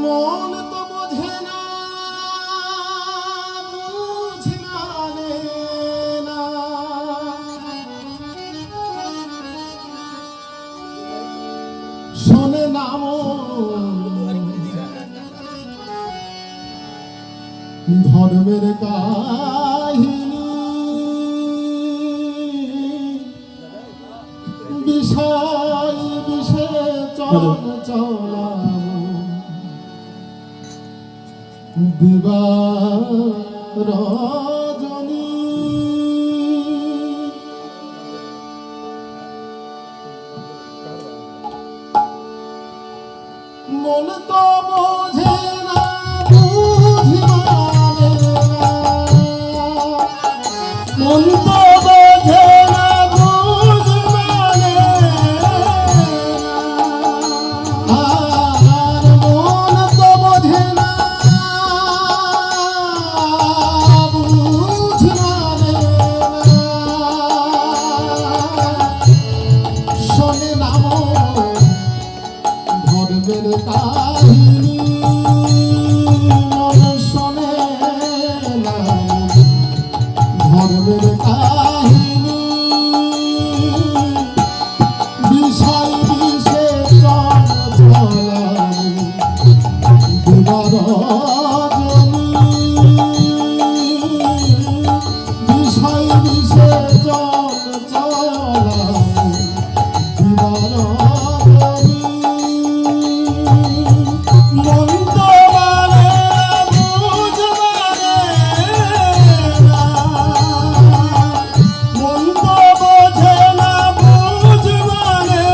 মন তো বোঝে না, বুঝি মানে না, শোনে না ধর্মের কাহিনী, বিষয় বিশেচন চলাম দিবা রজনী। মন তো বোঝে না, বুঝি মানে না, মন তো বোঝে না, বুঝি মানে না, আর মন তো বোঝে না, বুঝি মানে না, শোনে না ধর্মের কাহিনী, মন শোনে না ধর্মের কাহিনী, বিষয় বিশেচন চলাম দিবা রজনী, বিষয় বিশেচন চলাম দিবা রজনী। মন তো মানে বুঝ মানে না, মন তো বোঝে না, বুঝ মানে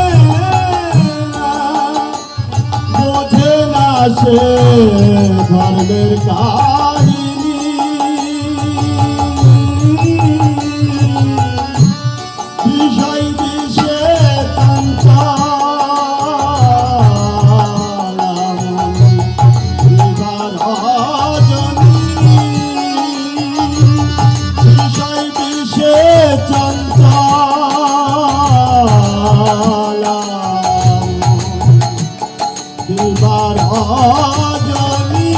না, বোঝে না সে ধর্মের কাহিনী, বিষয় বিশেচন চলাম দিবা রজনী, বিষয় বিশেচন চলাম দিবা রজনী।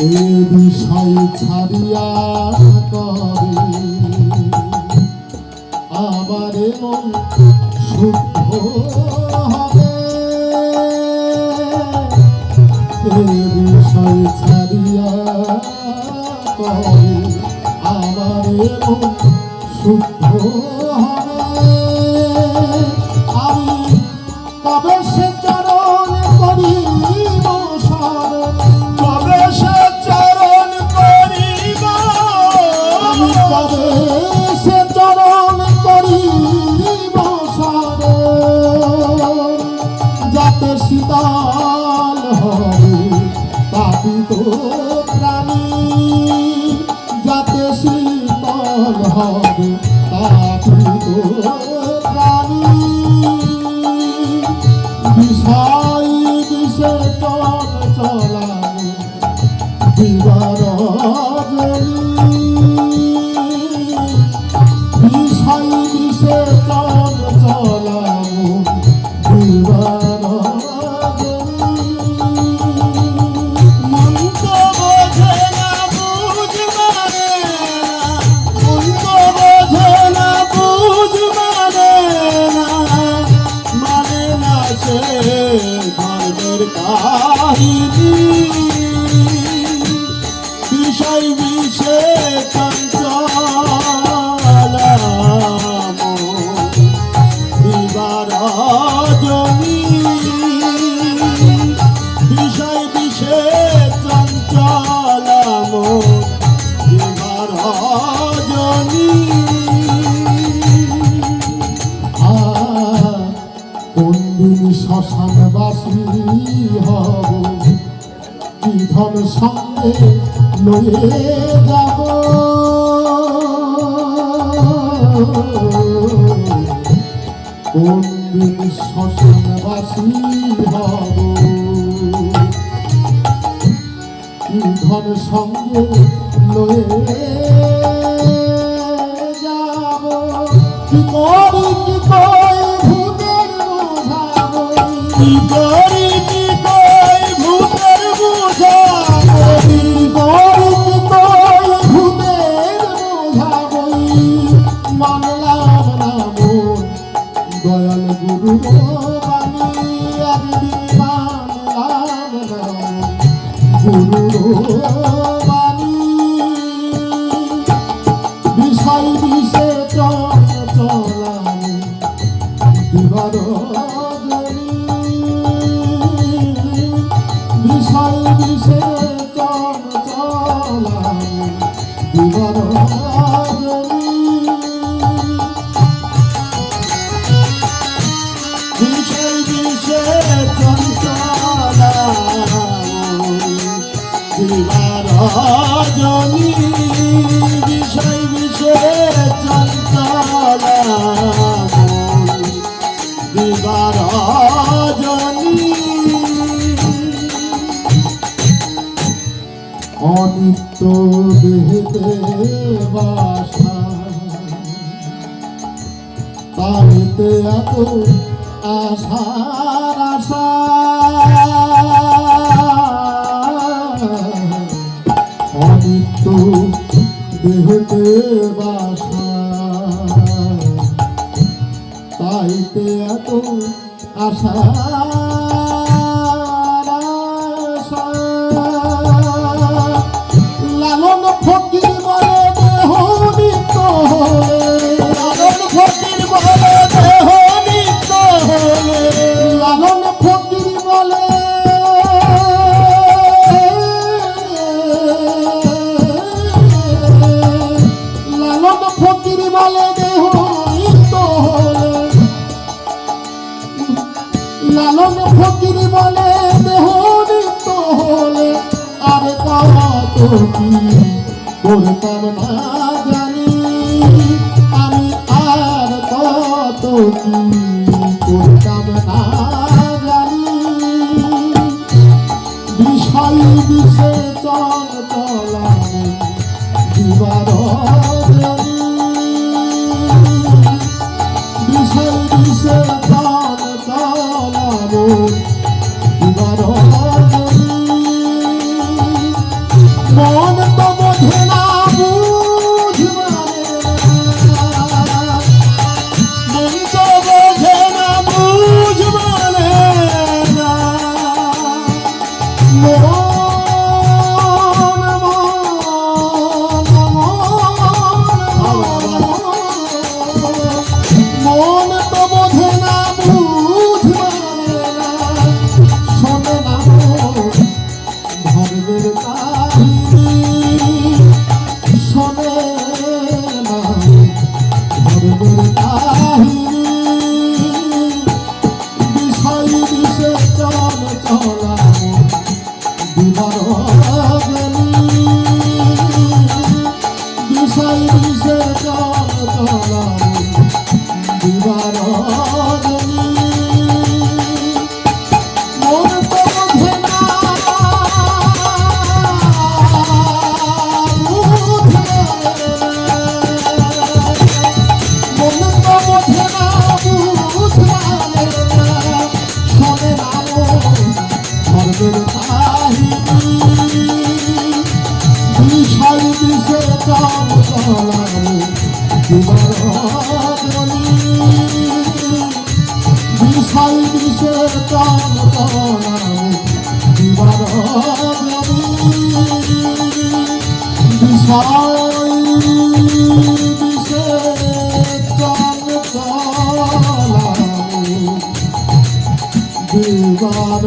এ বিষয় ছাড়িয়া কবে আবার মন শুদ্ধ হবে, এ বিষয় ছাড়িয়া কবে আবার মন শুদ্ধ হবে। আমি কবে সে চরণ করিব স্মরণ, কবে সে চরণ করিব, আমি কবে সে চরণ করিব স্মরণ, যাতে শীতল হবে পাপিত প্রাণী, যাতে শীতল হবে পাপিত প্রাণী, বিষয় বিশেচন চলাম দিবা রজনী, বিষয় বিশেচন চলাম দিবা রজনী। মন তো বোঝে না, বুঝ মানে না, মন তো বোঝে না, বুঝ মানে না, মানে না সে ধর্মের কাহিনী, বিষয় বিশেচন চলাম দিবা রজনী, বিষয় বিশেচন চলাম দিবা রজনী। কোন দিন শ্মশানবাসী হব, কি ধন সঙ্গে লয়ে যাব, কোন একদিন শ্মশানবাসী হব, ইন্ধন সঙ্গে লয়ে যাব। কি করি কি কই ভূতের বোঝাবো, কি করি কি কই ভূতের বোঝাবো, কি করি কি কই ভূতের বোঝাবো। মানলাম না মন দয়াল গুরু বাণী, একদিন মানলাম না গুরু বাণী। বিষয় বিষে চলাম দিবার গরি, বিষয় বিষে চলাম দিবার গরি। বিষয় বিষে চঞ্চলা দিবার জনি, বিষয় বিষে চঞ্চলা দিবার জনি। অনিত্য দেহেতে বাসা, তাইতে এত আশার আশা। অনিত্য দেহেতে বাসা, তাইতে এত আশার আশা। লালন ফকির বলে দেহ নিত্য হলে, লালন ফকির বলে দেহ নিত্য হলে, লালন ফকির বলে লালন ফকির বলে দেহ নিত্য হলে, লালন ফকির বলে দেহ নিত্য হলে। আরে কত কি করতাম না জানি, আমি আর কত কি করতাম না জানি। বিষয় বিষে চলাম দিবার জনি, বিষয় বিষে চলাম দিবার জনি। মন তো বোঝে না বুঝবারে, মন তো বোঝে না বুঝবারে না। মন মন তো বোঝে না বুঝবারে না। শোনে না ধর্মের কাহিনী, শোনে না ধর্মের কাহিনী। বিষয় বিষে চলাম দিবার গলি, বিষয় বিষে চলাম দিবার গলি। মন তো বোঝে না মন তো বোঝে না বুঝবারে না। শোনে না ধর্মের কাহিনী, বিষয় বিষে চলাম দিবার গলি, বিষয় বিষে চলাম দিবার গলি। বিষয় বিষে চলাম দিবার